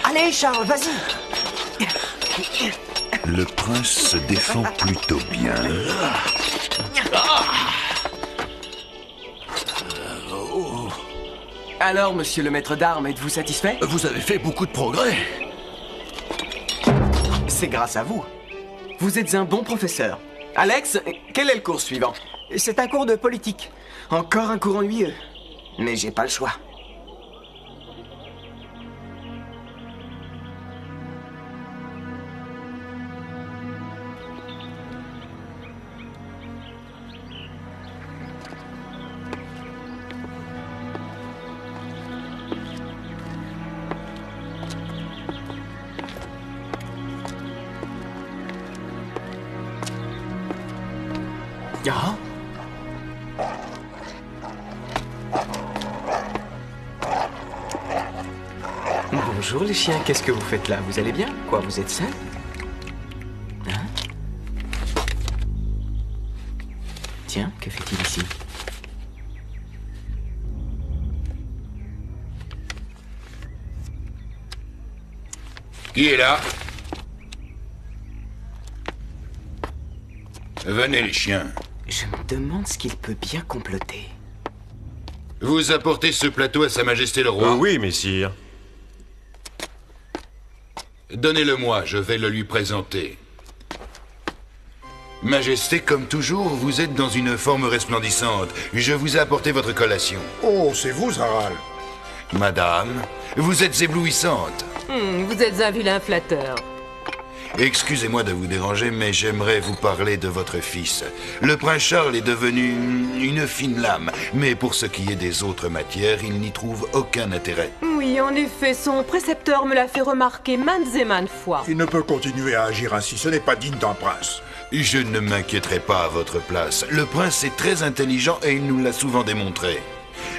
Allez, Charles, vas-y. Le prince se défend plutôt bien. Alors, monsieur le maître d'armes, êtes-vous satisfait? Vous avez fait beaucoup de progrès. C'est grâce à vous. Vous êtes un bon professeur. Alex, quel est le cours suivant? C'est un cours de politique. Encore un cours ennuyeux. Mais j'ai pas le choix. Ah. Bonjour les chiens, qu'est-ce que vous faites là? Vous allez bien? Quoi, vous êtes seuls? Hein? Tiens, que fait-il ici? Qui est là? Venez les chiens. Je me demande ce qu'il peut bien comploter. Vous apportez ce plateau à Sa Majesté le Roi? Oui, messire. Donnez-le-moi, je vais le lui présenter. Majesté, comme toujours, vous êtes dans une forme resplendissante. Je vous ai apporté votre collation. Oh, c'est vous, Zaral. Madame, vous êtes éblouissante. Vous êtes un vilain flatteur. Excusez-moi de vous déranger, mais j'aimerais vous parler de votre fils. Le prince Charles est devenu une fine lame, mais pour ce qui est des autres matières, il n'y trouve aucun intérêt. Oui, en effet, son précepteur me l'a fait remarquer maintes et maintes fois. Il ne peut continuer à agir ainsi, ce n'est pas digne d'un prince. Je ne m'inquiéterai pas à votre place. Le prince est très intelligent et il nous l'a souvent démontré.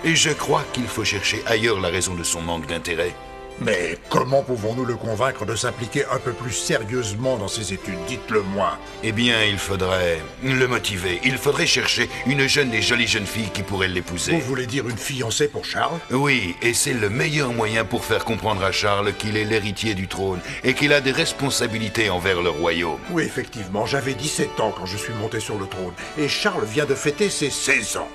Et je crois qu'il faut chercher ailleurs la raison de son manque d'intérêt. Mais comment pouvons-nous le convaincre de s'impliquer un peu plus sérieusement dans ses études? Dites-le-moi. Eh bien, il faudrait le motiver. Il faudrait chercher une jeune et jolie jeune fille qui pourrait l'épouser. Vous voulez dire une fiancée pour Charles? Oui, et c'est le meilleur moyen pour faire comprendre à Charles qu'il est l'héritier du trône et qu'il a des responsabilités envers le royaume. Oui, effectivement, j'avais 17 ans quand je suis monté sur le trône, et Charles vient de fêter ses 16 ans.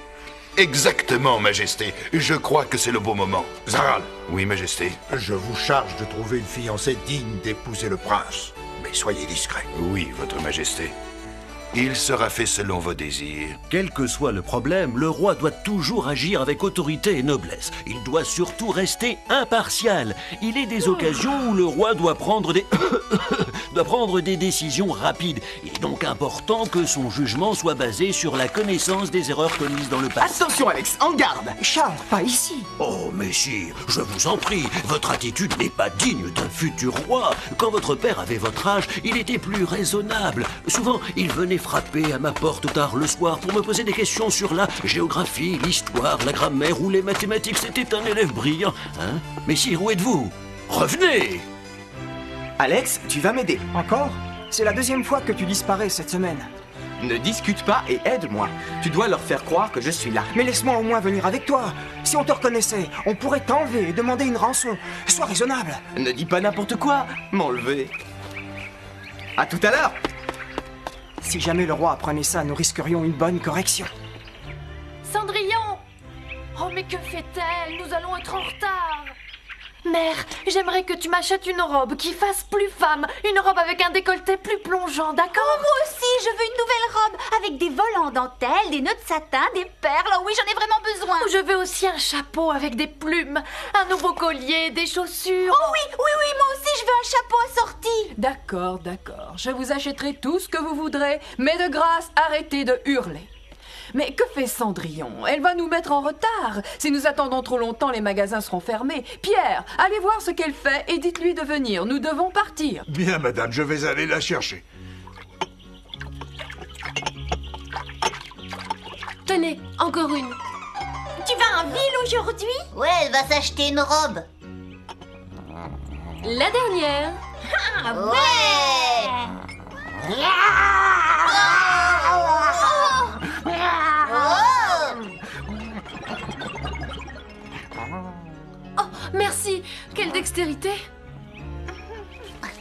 Exactement, Majesté. Je crois que c'est le beau moment. Zaral. Oui, Majesté. Je vous charge de trouver une fiancée digne d'épouser le prince. Mais soyez discret. Oui, Votre Majesté. Il sera fait selon vos désirs. Quel que soit le problème, le roi doit toujours agir avec autorité et noblesse. Il doit surtout rester impartial. Il est des occasions où le roi doit prendre des décisions rapides. Il est donc important que son jugement soit basé sur la connaissance des erreurs commises dans le passé. Attention, Alex, en garde! Charles, pas ici. Oh, messire, je vous en prie, votre attitude n'est pas digne d'un futur roi. Quand votre père avait votre âge, il était plus raisonnable. Souvent, il venait frapper à ma porte tard le soir pour me poser des questions sur la géographie, l'histoire, la grammaire ou les mathématiques. C'était un élève brillant. Hein? Messire, où êtes-vous? Revenez! Alex, tu vas m'aider. Encore? C'est la deuxième fois que tu disparais cette semaine. Ne discute pas et aide-moi. Tu dois leur faire croire que je suis là. Mais laisse-moi au moins venir avec toi. Si on te reconnaissait, on pourrait t'enlever et demander une rançon. Sois raisonnable. Ne dis pas n'importe quoi. M'enlever. À tout à l'heure. Si jamais le roi apprenait ça, nous risquerions une bonne correction. Cendrillon! Oh, mais que fait-elle? Nous allons être en retard. Mère, j'aimerais que tu m'achètes une robe qui fasse plus femme. Une robe avec un décolleté plus plongeant, d'accord? Oh, moi aussi, je veux une nouvelle robe avec des volants en dentelle, des nœuds de satin, des perles. Oh oui, j'en ai vraiment besoin. Je veux aussi un chapeau avec des plumes, un nouveau collier, des chaussures. Oh oui, moi aussi, je veux un chapeau assorti. D'accord, d'accord. Je vous achèterai tout ce que vous voudrez, mais de grâce, arrêtez de hurler. Mais que fait Cendrillon? Elle va nous mettre en retard. Si nous attendons trop longtemps, les magasins seront fermés. Pierre, allez voir ce qu'elle fait et dites-lui de venir. Nous devons partir. Bien, madame, je vais aller la chercher. Tenez, encore une. Tu vas en ville aujourd'hui? Ouais, elle va s'acheter une robe. La dernière. Ah ouais! Oh! dextérité.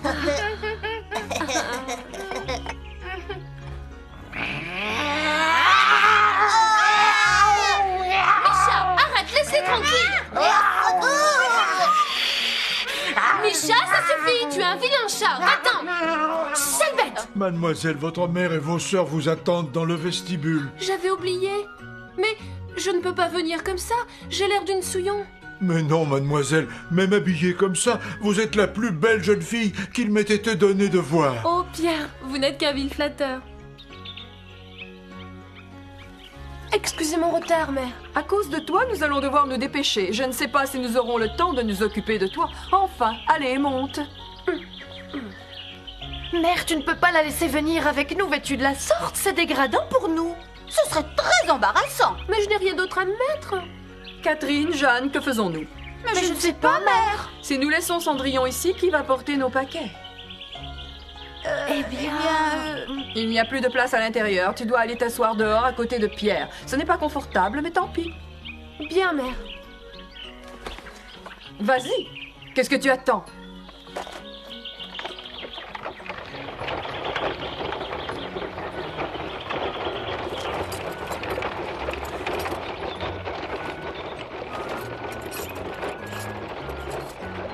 Misha, arrête, laisse-les tranquilles. Misha, ça suffit, tu es un vilain chat, va-t'en. Sale bête. Mademoiselle, votre mère et vos sœurs vous attendent dans le vestibule. J'avais oublié. Mais je ne peux pas venir comme ça. J'ai l'air d'une souillon. Mais non, mademoiselle, même habillée comme ça, vous êtes la plus belle jeune fille qu'il m'ait été donné de voir. Oh Pierre, vous n'êtes qu'un vil flatteur. Excusez mon retard, mère. À cause de toi, nous allons devoir nous dépêcher. Je ne sais pas si nous aurons le temps de nous occuper de toi. Enfin, allez, monte. Mère, tu ne peux pas la laisser venir avec nous vêtue de la sorte, c'est dégradant pour nous. Ce serait très embarrassant. Mais je n'ai rien d'autre à me mettre. Catherine, Jeanne, que faisons-nous? Mais je ne sais pas, mère. Si nous laissons Cendrillon ici, qui va porter nos paquets? Eh bien... Il n'y a plus de place à l'intérieur. Tu dois aller t'asseoir dehors à côté de Pierre. Ce n'est pas confortable, mais tant pis. Bien, mère. Vas-y. Qu'est-ce que tu attends?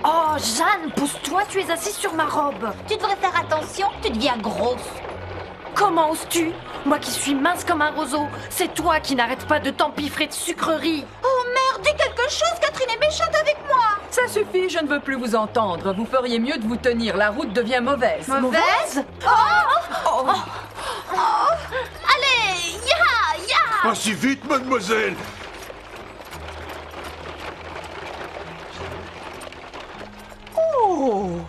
Oh, Jeanne, pousse-toi, tu es assise sur ma robe. Tu devrais faire attention, tu deviens grosse. Comment oses-tu? Moi qui suis mince comme un roseau, c'est toi qui n'arrêtes pas de t'empiffrer de sucreries. Oh merde, dis quelque chose, Catherine est méchante avec moi. Ça suffit, je ne veux plus vous entendre. Vous feriez mieux de vous tenir. La route devient mauvaise. Mauvaise? Allez, ya. Pas si vite, mademoiselle. Oh.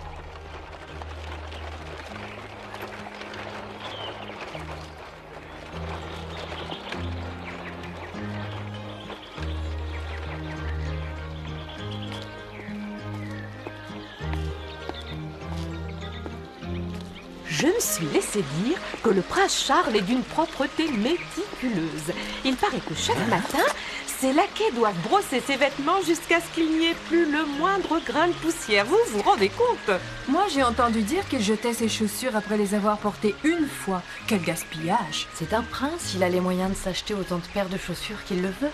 Je me suis laissé dire que le prince Charles est d'une propreté méticuleuse. Il paraît que chaque matin, ses laquais doivent brosser ses vêtements jusqu'à ce qu'il n'y ait plus le moindre grain de poussière. Vous vous rendez compte? Moi, j'ai entendu dire qu'il jetait ses chaussures après les avoir portées une fois. Quel gaspillage! C'est un prince, il a les moyens de s'acheter autant de paires de chaussures qu'il le veut.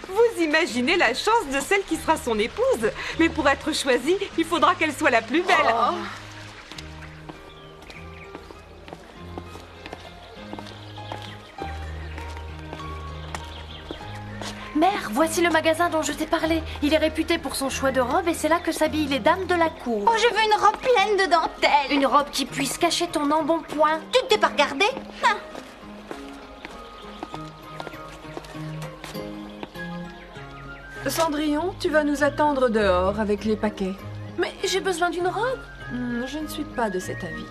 Vous imaginez la chance de celle qui sera son épouse. Mais pour être choisie, il faudra qu'elle soit la plus belle. Mère, voici le magasin dont je t'ai parlé. Il est réputé pour son choix de robe et c'est là que s'habillent les dames de la cour. Oh, je veux une robe pleine de dentelles. Une robe qui puisse cacher ton embonpoint. Tu ne t'es pas regardée? Hein? Cendrillon, tu vas nous attendre dehors avec les paquets. Mais j'ai besoin d'une robe. Je ne suis pas de cet avis.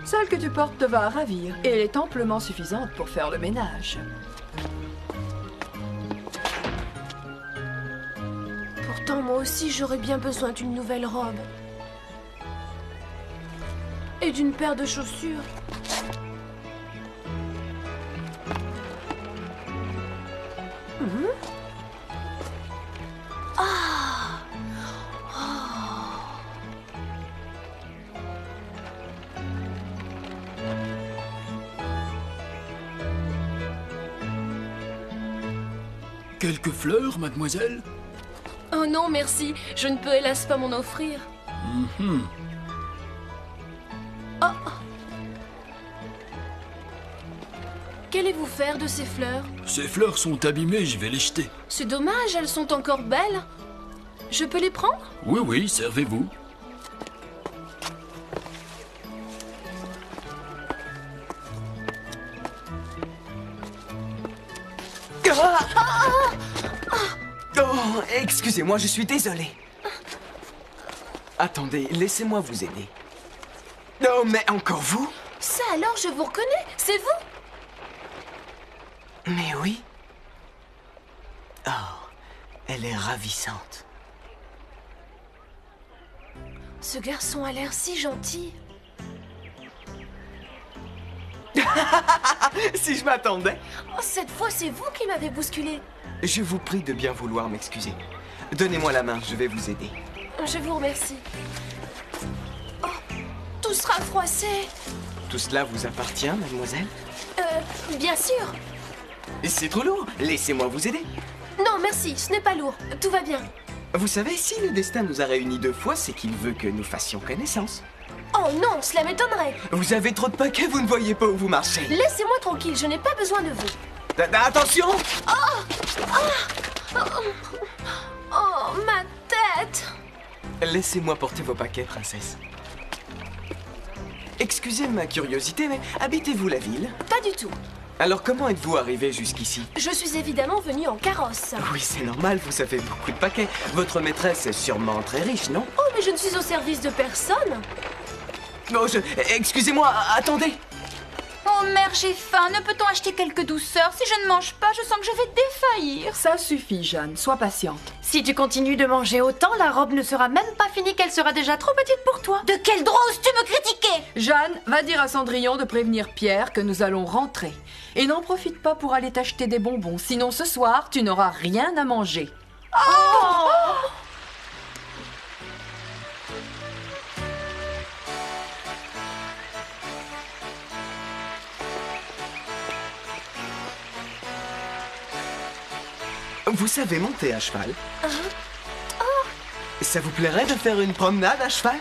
Celle que tu portes te va ravir et elle est amplement suffisante pour faire le ménage. Pourtant, moi aussi, j'aurais bien besoin d'une nouvelle robe. Et d'une paire de chaussures. Quelques fleurs, mademoiselle? Oh non, merci. Je ne peux hélas pas m'en offrir. Oh. Qu'allez-vous faire de ces fleurs? Ces fleurs sont abîmées, je vais les jeter. C'est dommage, elles sont encore belles. Je peux les prendre? Oui, oui, servez-vous. Oh, excusez-moi, je suis désolé. Attendez, laissez-moi vous aider. Oh, mais encore vous? Ça alors, je vous reconnais, c'est vous? Mais oui. Oh, elle est ravissante. Ce garçon a l'air si gentil. Si je m'attendais. Oh, cette fois, c'est vous qui m'avez bousculé. Je vous prie de bien vouloir m'excuser. Donnez-moi la main, je vais vous aider. Je vous remercie. Oh, tout sera froissé. Tout cela vous appartient, mademoiselle? Bien sûr. C'est trop lourd. Laissez-moi vous aider. Non, merci, ce n'est pas lourd. Tout va bien. Vous savez, si le destin nous a réunis 2 fois, c'est qu'il veut que nous fassions connaissance. Oh non, cela m'étonnerait. Vous avez trop de paquets, vous ne voyez pas où vous marchez. Laissez-moi tranquille, je n'ai pas besoin de vous. Attention! Oh, ma tête. Laissez-moi porter vos paquets, princesse. Excusez ma curiosité, mais habitez-vous la ville? Pas du tout. Alors comment êtes-vous arrivé jusqu'ici? Je suis évidemment venue en carrosse. Oui, c'est normal, vous avez beaucoup de paquets. Votre maîtresse est sûrement très riche, non? Oh, mais je ne suis au service de personne. Oh, excusez-moi, attendez! Oh mère, j'ai faim. Ne peut-on acheter quelques douceurs? Si je ne mange pas, je sens que je vais défaillir. Ça suffit, Jeanne. Sois patiente. Si tu continues de manger autant, la robe ne sera même pas finie qu'elle sera déjà trop petite pour toi. De quel droit oses-tu me critiquer? Jeanne, va dire à Cendrillon de prévenir Pierre que nous allons rentrer. Et n'en profite pas pour aller t'acheter des bonbons, sinon ce soir, tu n'auras rien à manger. Oh! Vous savez monter à cheval? Ça vous plairait de faire une promenade à cheval?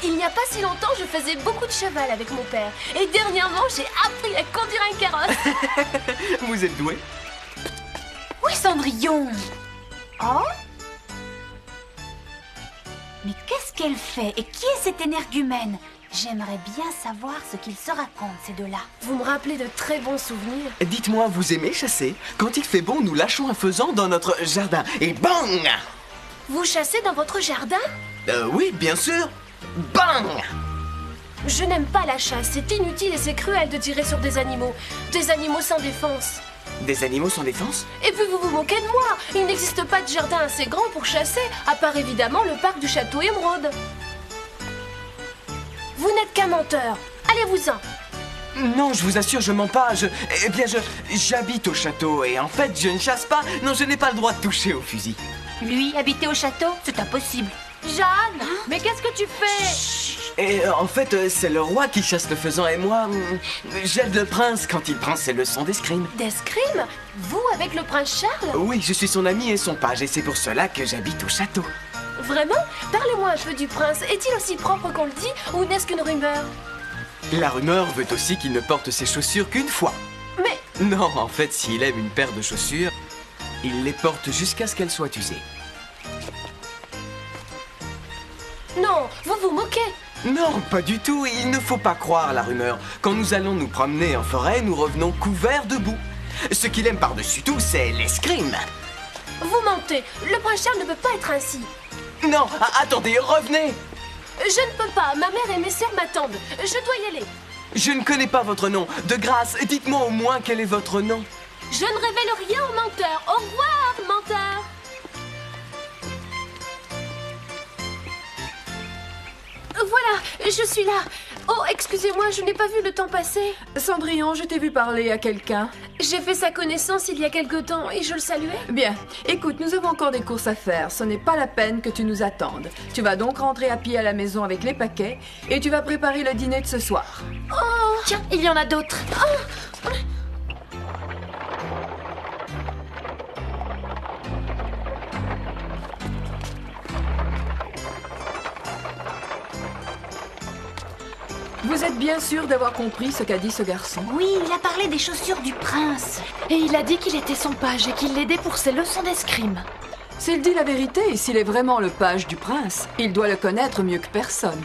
Il n'y a pas si longtemps, je faisais beaucoup de cheval avec mon père. Et dernièrement, j'ai appris à conduire un carrosse. Vous êtes doué? Oui, Cendrillon. Oh? Mais qu'est-ce qu'elle fait? Et qui est cette énergumène? J'aimerais bien savoir ce qu'ils se racontent, ces deux-là. Vous me rappelez de très bons souvenirs. Dites-moi, vous aimez chasser? Quand il fait bon, nous lâchons un faisan dans notre jardin. Et bang! Vous chassez dans votre jardin? Oui, bien sûr. Bang! Je n'aime pas la chasse. C'est inutile et c'est cruel de tirer sur des animaux. Des animaux sans défense. Des animaux sans défense? Et puis vous vous moquez de moi. Il n'existe pas de jardin assez grand pour chasser, à part évidemment le parc du château Émeraude. Vous n'êtes qu'un menteur. Allez-vous-en. Non, je vous assure, je mens pas. J'habite au château et en fait, je ne chasse pas. Non, je n'ai pas le droit de toucher au fusil. Lui, habiter au château, c'est impossible. Jeanne, mais qu'est-ce que tu fais? Et en fait, c'est le roi qui chasse le faisan et moi, j'aide le prince quand il prend ses leçons d'escrime. D'escrime? Vous avec le prince Charles? Oui, je suis son ami et son page et c'est pour cela que j'habite au château. Vraiment? Parlez-moi un peu du prince. Est-il aussi propre qu'on le dit ou n'est-ce qu'une rumeur? La rumeur veut aussi qu'il ne porte ses chaussures qu'une fois. Mais... Non, en fait, s'il aime une paire de chaussures, il les porte jusqu'à ce qu'elles soient usées. Non, vous vous moquez. Non, pas du tout. Il ne faut pas croire la rumeur. Quand nous allons nous promener en forêt, nous revenons couverts de boue. Ce qu'il aime par-dessus tout, c'est l'escrime. Vous mentez. Le prince Charles ne peut pas être ainsi. Non, attendez, revenez. Je ne peux pas. Ma mère et mes sœurs m'attendent. Je dois y aller. Je ne connais pas votre nom. De grâce, dites-moi au moins quel est votre nom. Je ne révèle rien aux menteurs. Au revoir, menteur. Voilà, je suis là. Oh, excusez-moi, je n'ai pas vu le temps passer. Cendrillon, je t'ai vu parler à quelqu'un. J'ai fait sa connaissance il y a quelque temps et je le saluais. Bien, écoute, nous avons encore des courses à faire. Ce n'est pas la peine que tu nous attendes. Tu vas donc rentrer à pied à la maison avec les paquets et tu vas préparer le dîner de ce soir. Oh, tiens, il y en a d'autres. Oh. Vous êtes bien sûr d'avoir compris ce qu'a dit ce garçon? Oui, il a parlé des chaussures du prince. Et il a dit qu'il était son page et qu'il l'aidait pour ses leçons d'escrime. S'il dit la vérité et s'il est vraiment le page du prince, il doit le connaître mieux que personne.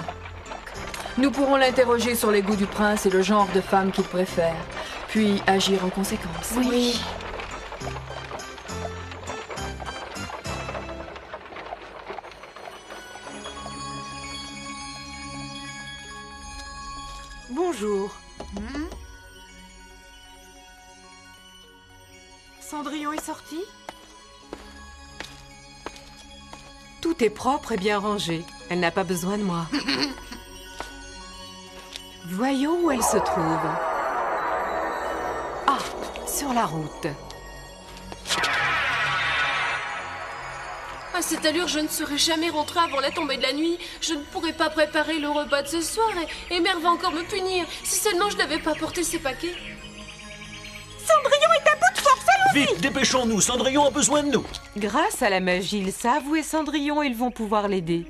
Nous pourrons l'interroger sur les goûts du prince et le genre de femme qu'il préfère, puis agir en conséquence. Oui. Bonjour. Cendrillon est sorti? Tout est propre et bien rangé. Elle n'a pas besoin de moi. Voyons où elle se trouve. sur la route. À cette allure, je ne serai jamais rentrée avant la tombée de la nuit. Je ne pourrai pas préparer le repas de ce soir et Mère va encore me punir. Si seulement je n'avais pas porté ces paquets. Cendrillon est à bout de force, allons-y! Vite, dépêchons-nous, Cendrillon a besoin de nous. Grâce à la magie, ils savent où est Cendrillon et ils vont pouvoir l'aider.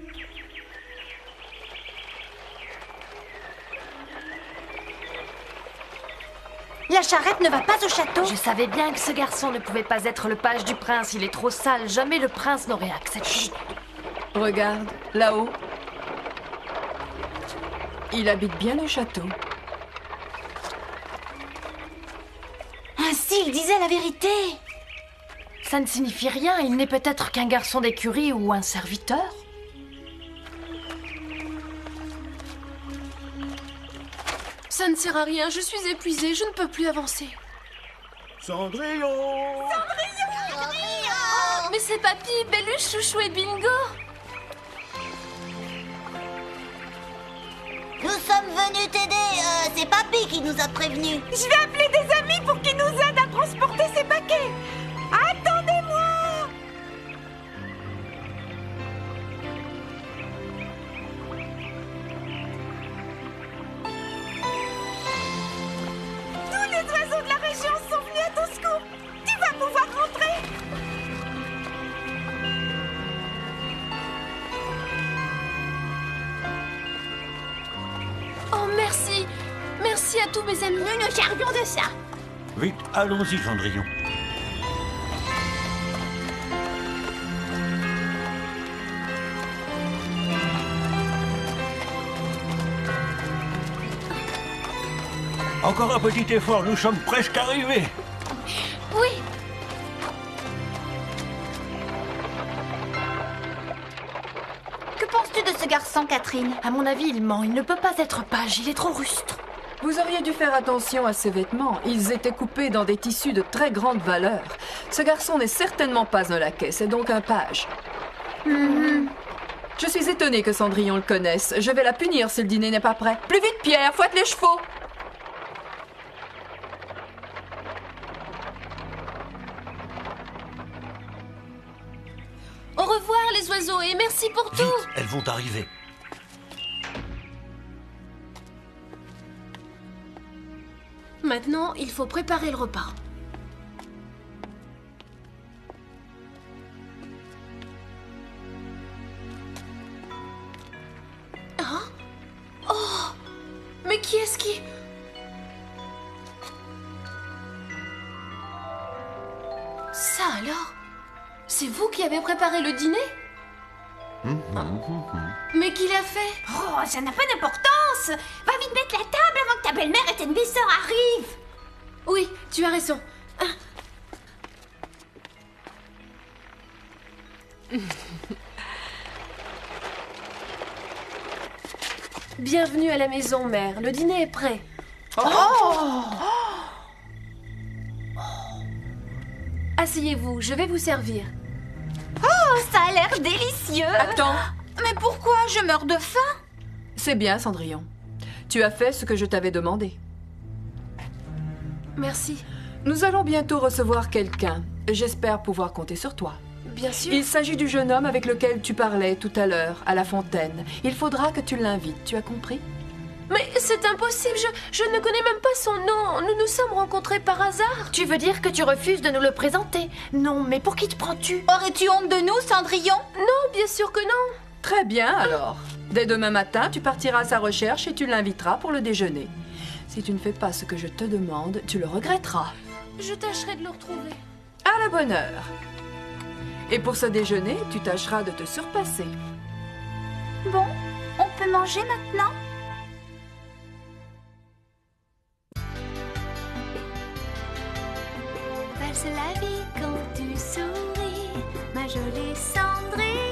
La charrette ne va pas au château. Je savais bien que ce garçon ne pouvait pas être le page du prince. Il est trop sale. Jamais le prince n'aurait accepté. Regarde, là-haut. Il habite bien au château. Ainsi, il disait la vérité. Ça ne signifie rien. Il n'est peut-être qu'un garçon d'écurie ou un serviteur. Ça ne sert à rien, je suis épuisée, je ne peux plus avancer. Cendrillon! Oh, mais c'est Papy, Belluche, Chouchou et Bingo. Nous sommes venus t'aider. C'est Papy qui nous a prévenus. Je vais appeler des amis pour qu'ils nous aident à transporter ces paquets. Attendez-moi! Tous les oiseaux de la région sont venus à ton secours. Tu vas pouvoir rentrer. Oh, merci. Merci à tous mes amis. Nous nous chargeons de ça. Vite, allons-y, Cendrillon. Encore un petit effort, nous sommes presque arrivés. Oui. Que penses-tu de ce garçon, Catherine? À mon avis, il ment. Il ne peut pas être page. Il est trop rustre. Vous auriez dû faire attention à ses vêtements. Ils étaient coupés dans des tissus de très grande valeur. Ce garçon n'est certainement pas un laquais, c'est donc un page. Je suis étonnée que Cendrillon le connaisse. Je vais la punir si le dîner n'est pas prêt. Plus vite, Pierre, fouette les chevaux! Au revoir les oiseaux et merci pour tout. Vite, elles vont arriver. Maintenant, il faut préparer le repas. Hein? Oh! Mais qui est-ce qui... Ça alors? C'est vous qui avez préparé le dîner? Mais qui l'a fait? Oh, ça n'a pas d'importance. Va vite mettre la table avant que ta belle-mère et tes demi-sœurs arrivent. Oui, tu as raison. Bienvenue à la maison, mère. Le dîner est prêt. Asseyez-vous, je vais vous servir. Oh, ça a l'air délicieux. Attends, Mais pourquoi? Je meurs de faim. c'est bien, Cendrillon. Tu as fait ce que je t'avais demandé. Merci. Nous allons bientôt recevoir quelqu'un. J'espère pouvoir compter sur toi. Bien sûr. Il s'agit du jeune homme avec lequel tu parlais tout à l'heure, à la fontaine. Il faudra que tu l'invites, tu as compris? Mais c'est impossible, je ne connais même pas son nom. Nous nous sommes rencontrés par hasard. Tu veux dire que tu refuses de nous le présenter? Non, mais pour qui te prends-tu? Aurais-tu honte de nous, Cendrillon? Non, bien sûr que non. Très bien, alors. Dès demain matin, tu partiras à sa recherche et tu l'inviteras pour le déjeuner. Si tu ne fais pas ce que je te demande, tu le regretteras. Je tâcherai de le retrouver. À la bonne heure. Et pour ce déjeuner, tu tâcheras de te surpasser. Bon, on peut manger maintenant? Valse la vie quand tu souris, ma jolie Cendrillon.